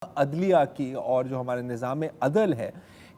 अदलिया की और जो हमारे निज़ाम अदल है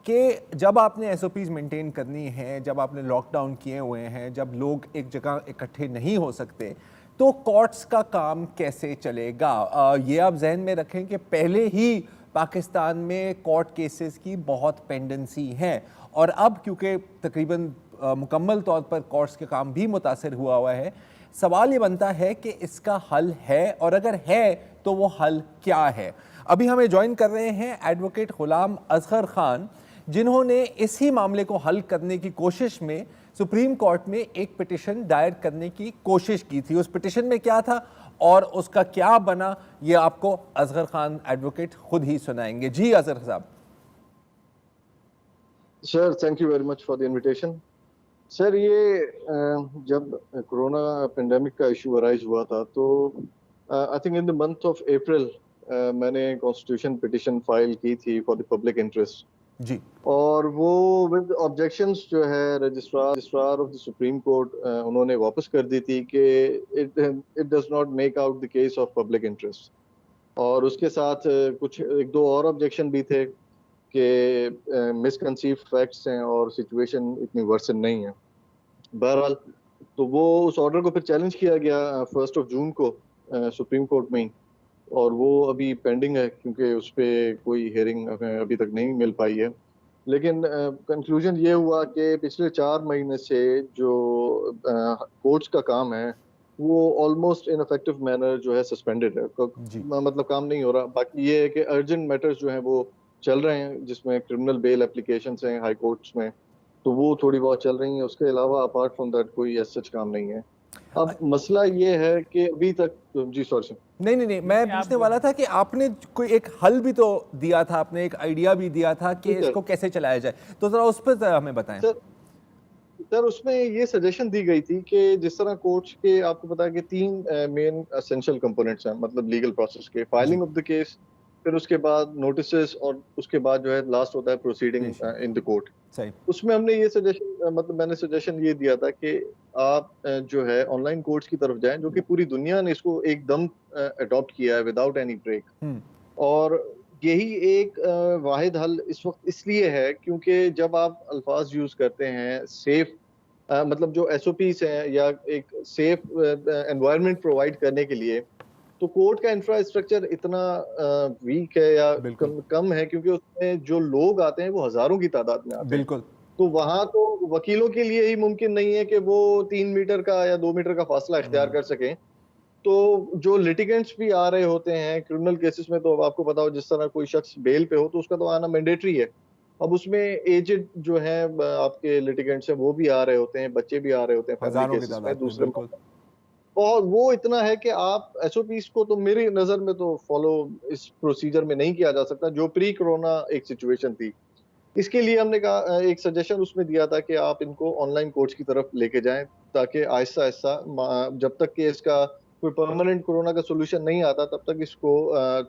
कि जब आपने एसओपीज़ मेंटेन करनी है, जब आपने लॉकडाउन किए हुए हैं, जब लोग एक जगह इकट्ठे नहीं हो सकते, तो कोर्ट्स का काम कैसे चलेगा? ये आप जहन में रखें कि पहले ही पाकिस्तान में कोर्ट केसेस की बहुत पेंडेंसी है और अब क्योंकि तकरीबन मुकम्मल तौर पर कोर्ट्स के काम भी मुतासर हुआ है, सवाल ये बनता है कि इसका हल है और अगर है तो वो हल क्या है? अभी हमें ज्वाइन कर रहे हैं एडवोकेट गुलाम असगर खान, जिन्होंने इसी मामले को हल करने की कोशिश में सुप्रीम कोर्ट में एक पिटिशन दायर करने की कोशिश की थी। उस पिटिशन में क्या था और उसका क्या बना, ये आपको असगर खान एडवोकेट खुद ही सुनाएंगे। जी असगर साहब। Sir, thank you very much for the invitation. Sir, ये जब कोरोना पेंडेमिक का इशू अराइज हुआ था तो I think in the month of April मैंने कॉन्स्टिट्यूशन पिटिशन फाइल की थी फॉर द पब्लिक इंटरेस्ट जी। और वो विद ऑब्जेक्शंस जो है registrar of the supreme court उन्होंने वापस कर दी थी कि it does not make out the case of public interest. और उसके साथ कुछ एक दो और ऑब्जेक्शन भी थे कि मिसकंसीव फैक्ट्स हैं और सिचुएशन इतनी वर्सन नहीं है। बहरहाल तो वो उस ऑर्डर को फिर चैलेंज किया गया 1 जून को सुप्रीम कोर्ट में ही, और वो अभी पेंडिंग है क्योंकि उस पर कोई हेयरिंग अभी तक नहीं मिल पाई है। लेकिन कंक्लूजन ये हुआ कि पिछले 4 महीने से जो कोर्ट्स का काम है वो ऑलमोस्ट इन इफेक्टिव मैनर जो है सस्पेंडेड है, मतलब काम नहीं हो रहा। बाकी ये है कि अर्जेंट मैटर्स जो हैं वो चल रहे हैं, जिसमें क्रिमिनल बेल एप्लीकेशंस हैं हाई कोर्ट्स में, तो वो थोड़ी बहुत चल रही हैं। उसके अलावा अपार्ट फ्रॉम दैट कोई ऐसा सच काम नहीं है। अब मसला ये है कि अभी तक जी सॉरी नहीं, मैं पूछने वाला था कि आपने कोई एक हल भी तो दिया था, आपने एक आइडिया भी दिया था कि इसको कैसे चलाया जाए, तो जरा उस पर हमें बताएं। सर, उसमें ये सजेशन दी गई थी कि जिस तरह कोर्ट्स के आपको पता है कि 3 मेन एसेंशियल कंपोनेंट्स हैं, मतलब लीगल प्रोसेस के, फाइलिंग ऑफ द केस, फिर उसके बाद नोटिसेस, और उसके बाद जो है लास्ट होता है प्रोसीडिंग इन द कोर्ट। उसमें हमने ये सजेशन मतलब मैंने सजेशन ये दिया था कि आप जो है ऑनलाइन कोर्ट्स की तरफ जाएं, जो कि पूरी दुनिया ने इसको एकदम अडॉप्ट किया है विदाउट एनी ब्रेक। और यही एक वाहिद हल इस वक्त इसलिए है क्योंकि जब आप अल्फाज यूज करते हैं सेफ, मतलब जो एसओपीस हैं या एक सेफ एनवायरनमेंट प्रोवाइड करने के लिए, तो कोर्ट का इंफ्रास्ट्रक्चर इतना वीक है या कम है क्योंकि उसमें जो लोग आते हैं वो हजारों की तादाद में आते हैं। तो वहां तो वकीलों के लिए ही मुमकिन नहीं है कि वो 3 मीटर का या 2 मीटर का फासला इख्तियार कर सकें। तो जो लिटिगेंट्स भी आ रहे होते हैं क्रिमिनल केसेस में, तो अब आपको पता हो जिस तरह कोई शख्स बेल पे हो तो उसका तो आना मैंडेटरी है। अब उसमें एजेड जो है आपके लिटिगेंट्स हैं वो भी आ रहे होते हैं, बच्चे भी आ रहे होते हैं फैमिली केसेस में दूसरे। और वो इतना है कि आप एसओपीस को तो मेरी नजर में तो फॉलो इस प्रोसीजर में नहीं किया जा सकता जो प्री कोरोना एक सिचुएशन थी। इसके लिए हमने कहा, एक सजेशन उसमें दिया था कि आप इनको ऑनलाइन कोर्ट्स की तरफ लेके जाएं, ताकि आहिस्ता आहिस्ता जब तक कि इसका कोई परमानेंट कोरोना का सोल्यूशन नहीं आता तब तक इसको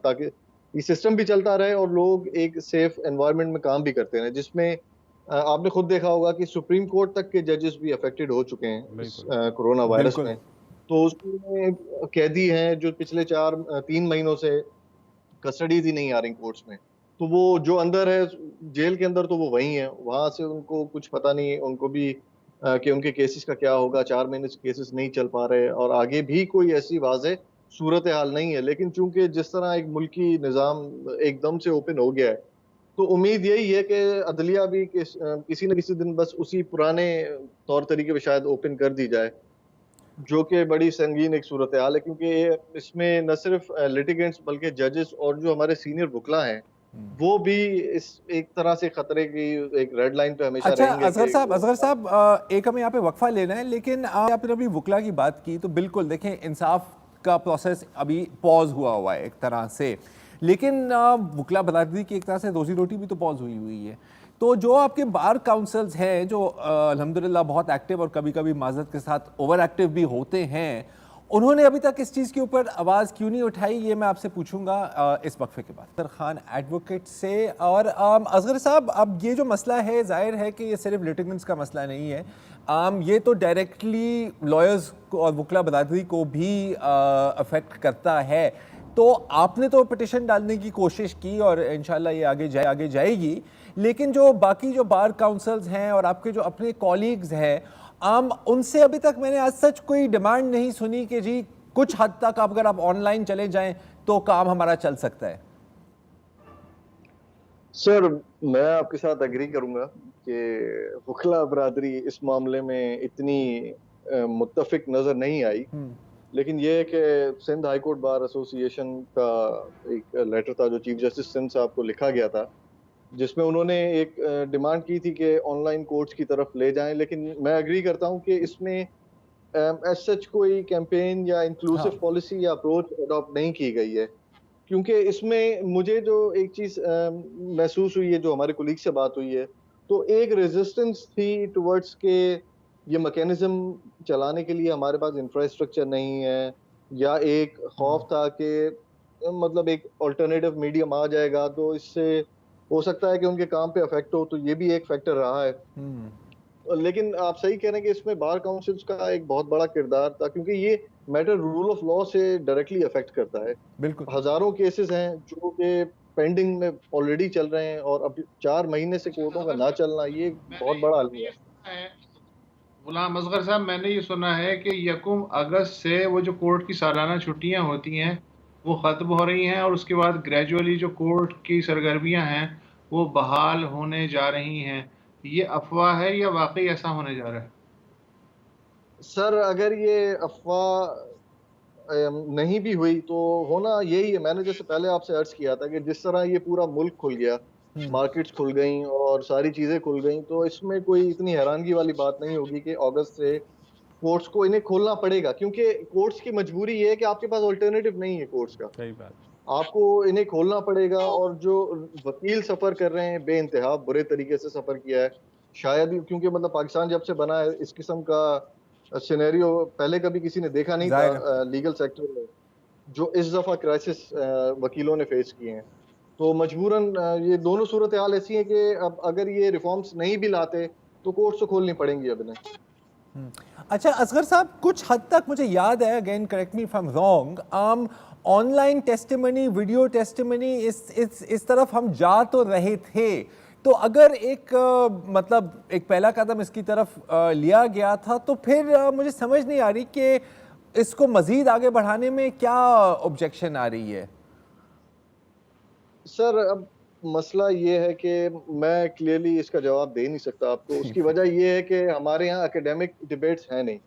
ताकि ये सिस्टम भी चलता रहे और लोग एक सेफ एनवायरनमेंट में काम भी करते रहे, जिसमें आपने खुद देखा होगा कि सुप्रीम कोर्ट तक के जजेस भी अफेक्टेड हो चुके हैं इस कोरोना वायरस में। तो उसमें कैदी हैं जो पिछले 3 महीनों से कस्टडीज ही नहीं आ रही कोर्ट्स में, तो वो जो अंदर है जेल के अंदर तो वो वही है, वहां से उनको कुछ पता नहीं, उनको भी कि उनके केसेस का क्या होगा। 4 महीने से केसेस नहीं चल पा रहे और आगे भी कोई ऐसी वाज़ेह सूरत हाल नहीं है। लेकिन चूंकि जिस तरह एक मुल्की निज़ाम एकदम से ओपन हो गया है, तो उम्मीद यही है कि अदलिया भी किसी न किसी दिन बस उसी पुराने तौर तरीके पे शायद ओपन कर दी जाए, जो कि बड़ी संगीन एक सूरत हाल है क्योंकि इसमें न सिर्फ लिटिगेंट्स बल्कि जजेस और जो हमारे सीनियर वकील हैं वो भी इस एक तरह से खतरे की एक रेड लाइन पे हमेशा रहेंगे। असगर साहब, एक हमें यहाँ पे वक्फा लेना है, लेकिन आपने अपनी वकला की बात की तो बिल्कुल देखें इंसाफ का प्रोसेस अभी पॉज हुआ है एक तरह से, लेकिन वकला बता दी कि एक तरह से रोजी रोटी भी तो पॉज हुई है। तो जो आपके बार काउंसिल्स हैं जो अल्हम्दुलिल्लाह बहुत एक्टिव और कभी कभी माजरत के साथ ओवर एक्टिव भी होते हैं, उन्होंने अभी तक इस चीज़ के ऊपर आवाज़ क्यों नहीं उठाई, ये मैं आपसे पूछूंगा इस वक्फे के बाद असगर खान एडवोकेट से। और असगर साहब, अब ये जो मसला है जाहिर है कि ये सिर्फ लिटिगेंट्स का मसला नहीं है, ये तो डायरेक्टली लॉयर्स को और वकला बरादरी को भी अफेक्ट करता है। तो आपने तो पिटिशन डालने की कोशिश की और इंशाल्लाह ये आगे जाएगी, लेकिन जो बाकी जो बार काउंसिल्स हैं और आपके जो अपने कॉलीग्स हैं, उनसे अभी तक मैंने आज सच कोई डिमांड नहीं सुनी कि जी कुछ हद तक अगर आप ऑनलाइन चले जाएं तो काम हमारा चल सकता है। सर, मैं आपके साथ एग्री करूंगा कि वकला बरादरी इस मामले में इतनी मुत्तफिक नजर नहीं आई, लेकिन ये है कि Sindh High Court Bar Association का एक लेटर था जो चीफ जस्टिस सिंध साहब को लिखा गया था, जिसमें उन्होंने एक डिमांड की थी कि ऑनलाइन कोर्ट्स की तरफ ले जाएं, लेकिन मैं एग्री करता हूं कि इसमें एज सच कोई कैंपेन या इंक्लूसिव हाँ। पॉलिसी या अप्रोच अडॉप्ट नहीं की गई है, क्योंकि इसमें मुझे जो एक चीज महसूस हुई है, जो हमारे कोलीग से बात हुई है, तो एक रेजिस्टेंस थी टुवर्ड्स के ये मैकेनिज्म चलाने के लिए हमारे पास इंफ्रास्ट्रक्चर नहीं है, या एक खौफ था कि मतलब एक अल्टरनेटिव मीडियम आ जाएगा तो इससे हो सकता है कि उनके काम पे अफेक्ट हो, तो ये भी एक फैक्टर रहा है। लेकिन आप सही कह रहे हैं कि इसमें बार काउंसिल्स का एक बहुत बड़ा किरदार था, क्योंकि ये मैटर रूल ऑफ लॉ से डायरेक्टली अफेक्ट करता है। बिल्कुल। हजारों केसेस हैं जो कि पेंडिंग में ऑलरेडी चल रहे हैं, और अब 4 महीने से कोर्टों का ना चलना, ये बहुत बड़ा अलमिया है। गुलाम असगर साहब, मैंने ये सुना है कि 1 अगस्त से वो जो कोर्ट की सालाना छुट्टियां होती हैं वो ख़त्म हो रही हैं, और उसके बाद ग्रेजुअली जो कोर्ट की सरगर्मियां हैं वो बहाल होने जा रही हैं। ये अफवाह है या वाकई ऐसा होने जा रहा है? सर, अगर ये अफवाह नहीं भी हुई तो होना यही है। मैंने जैसे पहले आपसे अर्ज किया था कि जिस तरह ये पूरा मुल्क खुल गया, मार्केट्स खुल गई और सारी चीजें खुल गई, तो इसमें कोई इतनी हैरानगी वाली बात नहीं होगी कि अगस्त से कोर्ट्स को इन्हें खोलना पड़ेगा, क्योंकि कोर्ट्स की मजबूरी ये है कि आपके पास ऑल्टरनेटिव नहीं है कोर्ट्स का। सही बात। आपको इन्हें खोलना पड़ेगा, और जो वकील सफर कर रहे हैं बेइंतहा बुरे तरीके से सफर किया है, शायद ही, क्योंकि मतलब पाकिस्तान जब से बना है इस किस्म का सिनेरियो पहले कभी किसी ने देखा नहीं था लीगल सेक्टर में, जो इस दफा क्राइसिस वकीलों ने फेस किए हैं। तो मजबूरन ये दोनों सूरत हाल ऐसी है कि अब अगर ये रिफॉर्म्स नहीं भी लाते तो कोर्ट्स तो खोलनी पड़ेंगी अब इन्हें। अच्छा असगर साहब, कुछ हद तक मुझे याद है, again correct me if I am wrong, online testimony, video testimony, इस तरफ हम जा तो रहे थे, तो अगर एक मतलब एक पहला कदम इसकी तरफ लिया गया था, तो फिर मुझे समझ नहीं आ रही कि इसको मजीद आगे बढ़ाने में क्या ऑब्जेक्शन आ रही है। सर, अब मसला ये है कि मैं क्लियरली इसका जवाब दे नहीं सकता आपको। उसकी वजह ये है कि हमारे यहाँ एकेडमिक डिबेट्स हैं नहीं।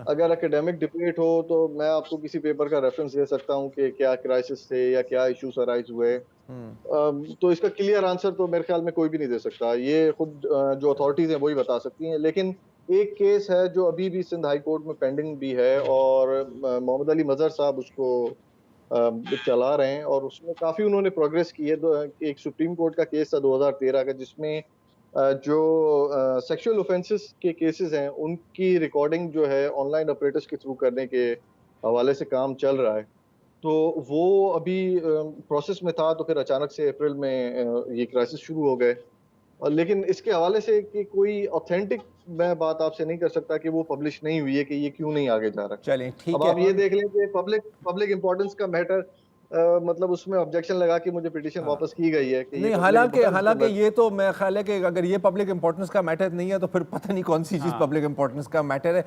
अगर एकेडमिक डिबेट हो तो मैं आपको किसी पेपर का रेफरेंस दे सकता हूँ कि क्या क्राइसिस थे या क्या इश्यूज अराइज हुए, तो इसका क्लियर आंसर तो मेरे ख्याल में कोई भी नहीं दे सकता। ये खुद जो अथॉरिटीज हैं वही बता सकती हैं। लेकिन एक केस है जो अभी भी सिंध हाई कोर्ट में पेंडिंग भी है, और मोहम्मद अली मजहर साहब उसको चला रहे हैं, और उसमें काफी उन्होंने प्रोग्रेस की है। एक सुप्रीम कोर्ट का केस था 2013 का, जिसमें जो सेक्सुअल ऑफेंसेस के केसेस हैं उनकी रिकॉर्डिंग जो है ऑनलाइन ऑपरेटर्स के थ्रू करने के हवाले से काम चल रहा है। तो वो अभी प्रोसेस में था, तो फिर अचानक से अप्रैल में ये क्राइसिस शुरू हो गए। और लेकिन इसके हवाले से कि कोई ऑथेंटिक मैं बात आपसे नहीं कर सकता कि वो पब्लिश नहीं हुई है कि ये क्यों नहीं आगे जा रहा। चलें ठीक अब है। आप ये देख लें कि पब्लिक इंपॉर्टेंस का मैटर, मतलब उसमें ऑब्जेक्शन लगा के मुझे पिटीशन वापस की गई है कि नहीं, हालांकि ये तो मैं ख्याल है कि अगर ये पब्लिक इंपॉर्टेंस का मैटर नहीं है तो फिर पता नहीं कौन सी चीज पब्लिक इंपॉर्टेंस का मैटर है।